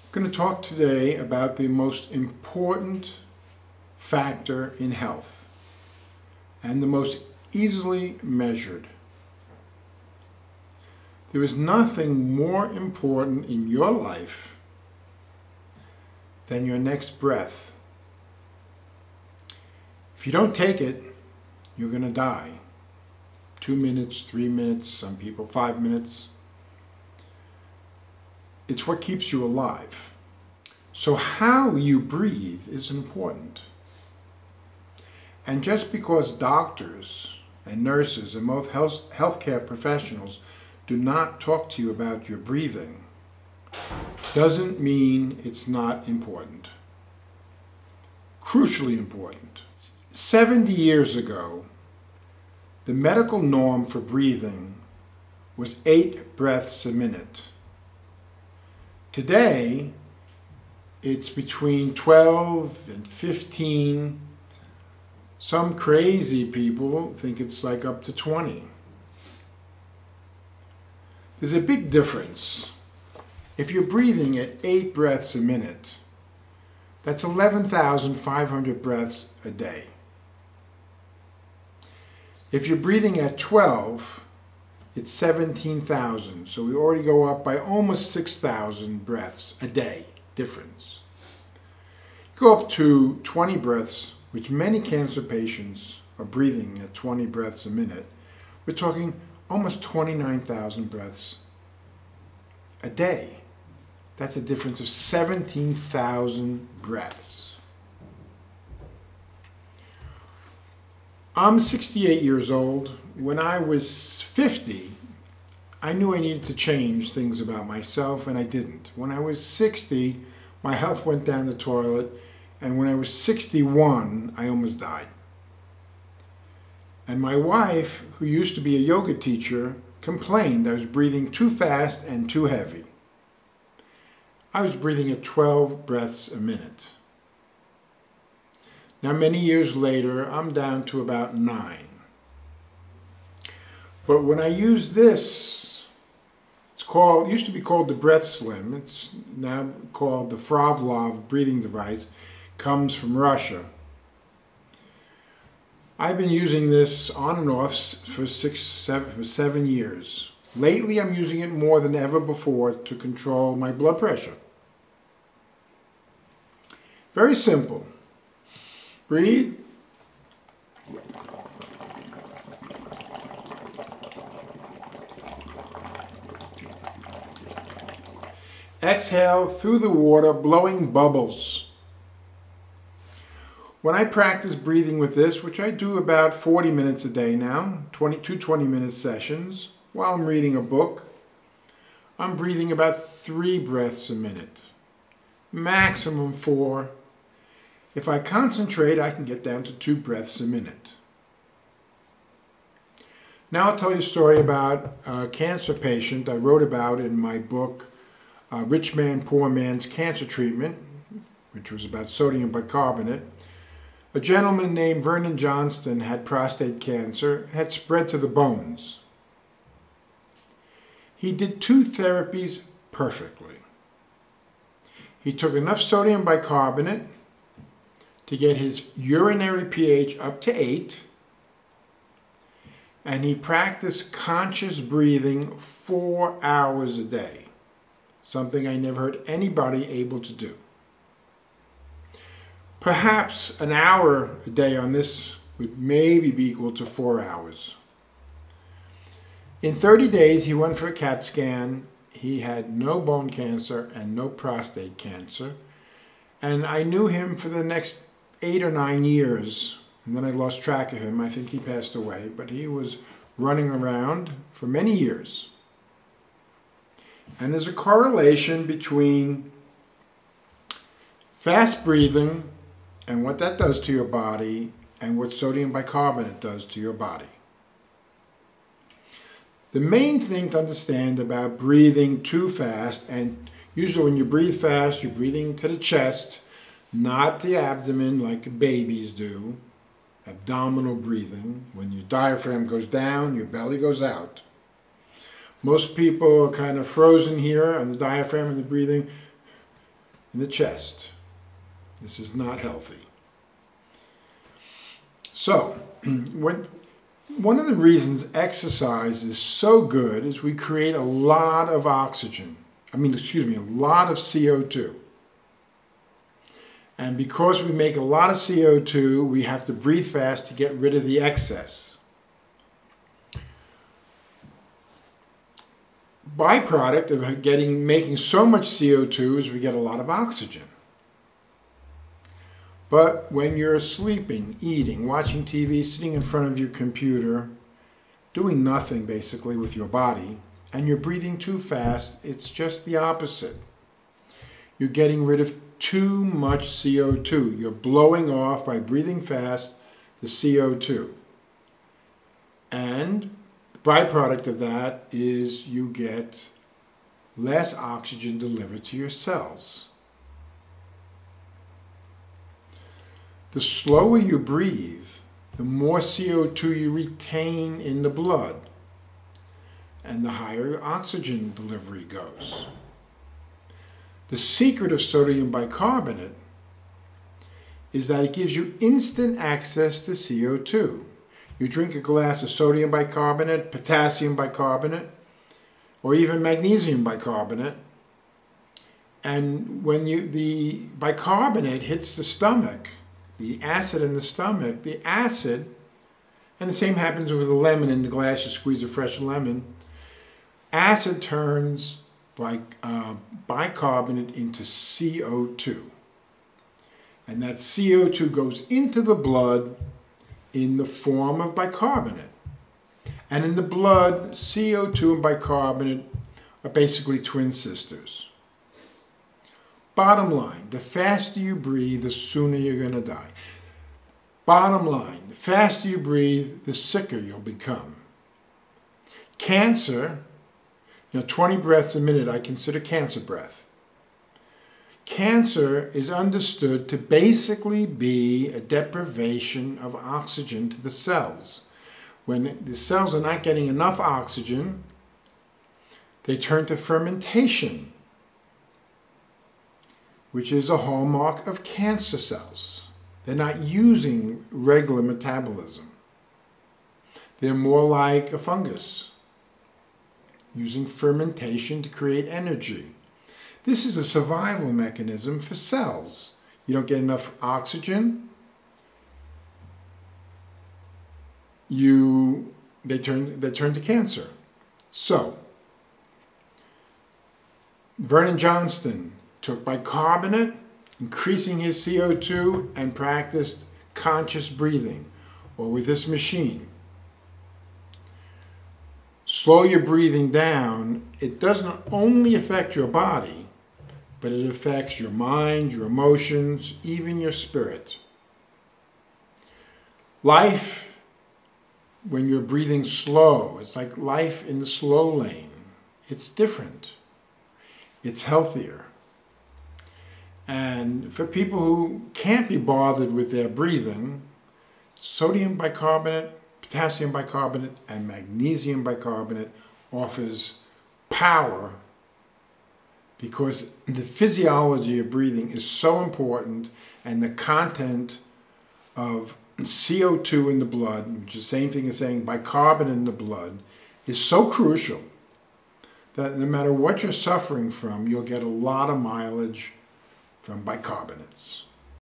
I'm going to talk today about the most important factor in health and the most easily measured. There is nothing more important in your life than your next breath. If you don't take it, you're going to die. 2 minutes, 3 minutes, some people 5 minutes. It's what keeps you alive. So how you breathe is important. And just because doctors and nurses and most healthcare professionals do not talk to you about your breathing doesn't mean it's not important. Crucially important. 70 years ago, the medical norm for breathing was 8 breaths a minute. Today, it's between 12 and 15. Some crazy people think it's like up to 20. There's a big difference. If you're breathing at 8 breaths a minute, that's 11,500 breaths a day. If you're breathing at 12, it's 17,000. So we already go up by almost 6,000 breaths a day difference. Go up to 20 breaths, which many cancer patients are breathing at 20 breaths a minute. We're talking almost 29,000 breaths a day. That's a difference of 17,000 breaths. I'm 68 years old. When I was 50, I knew I needed to change things about myself, and I didn't. When I was 60, my health went down the toilet, and when I was 61, I almost died. And my wife, who used to be a yoga teacher, complained I was breathing too fast and too heavy. I was breathing at 12 breaths a minute. Now, many years later, I'm down to about 9. But when I use this, it used to be called the Breath Slim. It's now called the Frovlov breathing device. Comes from Russia. I've been using this on and off for 7 years. Lately, I'm using it more than ever before to control my blood pressure. Very simple. Breathe. Exhale through the water, blowing bubbles. When I practice breathing with this, which I do about 40 minutes a day now, 20-minute sessions, while I'm reading a book, I'm breathing about 3 breaths a minute, maximum 4. If I concentrate, I can get down to 2 breaths a minute. Now I'll tell you a story about a cancer patient I wrote about in my book, Rich Man, Poor Man's Cancer Treatment, which was about sodium bicarbonate. A gentleman named Vernon Johnston had prostate cancer, had spread to the bones. He did 2 therapies perfectly. He took enough sodium bicarbonate to get his urinary pH up to 8, and he practiced conscious breathing 4 hours a day, something I never heard anybody able to do. Perhaps an hour a day on this would maybe be equal to 4 hours. In 30 days, he went for a CAT scan. He had no bone cancer and no prostate cancer. And I knew him for the next 8 or 9 years, and then I lost track of him. I think he passed away, but he was running around for many years. And there's a correlation between fast breathing and what that does to your body and what sodium bicarbonate does to your body. The main thing to understand about breathing too fast, and usually when you breathe fast, you're breathing to the chest, not the abdomen like babies do. Abdominal breathing. When your diaphragm goes down, your belly goes out. Most people are kind of frozen here on the diaphragm and the breathing. in the chest. This is not healthy. So, one of the reasons exercise is so good is we create a lot of oxygen. A lot of CO2. And because we make a lot of CO2, we have to breathe fast to get rid of the excess. Byproduct of making so much CO2 is we get a lot of oxygen. But when you're sleeping, eating, watching TV, sitting in front of your computer, doing nothing basically with your body, and you're breathing too fast, it's just the opposite. You're getting rid of too much CO2. You're blowing off by breathing fast the CO2. And the byproduct of that is you get less oxygen delivered to your cells. The slower you breathe, the more CO2 you retain in the blood, and the higher your oxygen delivery goes. The secret of sodium bicarbonate is that it gives you instant access to CO2. You drink a glass of sodium bicarbonate, potassium bicarbonate, or even magnesium bicarbonate, and when the bicarbonate hits the stomach, the acid in the stomach, the acid, and the same happens with a lemon in the glass. You squeeze a fresh lemon, acid turns bicarbonate into CO2. And that CO2 goes into the blood in the form of bicarbonate. And in the blood, CO2 and bicarbonate are basically twin sisters. Bottom line, the faster you breathe, the sooner you're going to die. Bottom line, the faster you breathe, the sicker you'll become. Cancer, 20 breaths a minute, I consider cancer breath. Cancer is understood to basically be a deprivation of oxygen to the cells. When the cells are not getting enough oxygen, they turn to fermentation, which is a hallmark of cancer cells. They're not using regular metabolism. They're more like a fungus, using fermentation to create energy. This is a survival mechanism for cells. You don't get enough oxygen, they turn to cancer. So, Vernon Johnston took bicarbonate, increasing his CO2, and practiced conscious breathing, or with this machine. Slow your breathing down. It doesn't only affect your body, but it affects your mind, your emotions, even your spirit. Life, when you're breathing slow, it's like life in the slow lane. It's different. It's healthier. And for people who can't be bothered with their breathing, sodium bicarbonate, potassium bicarbonate, and magnesium bicarbonate offers power, because the physiology of breathing is so important, and the content of CO2 in the blood, which is the same thing as saying bicarbonate in the blood, is so crucial that no matter what you're suffering from, you'll get a lot of mileage from bicarbonates.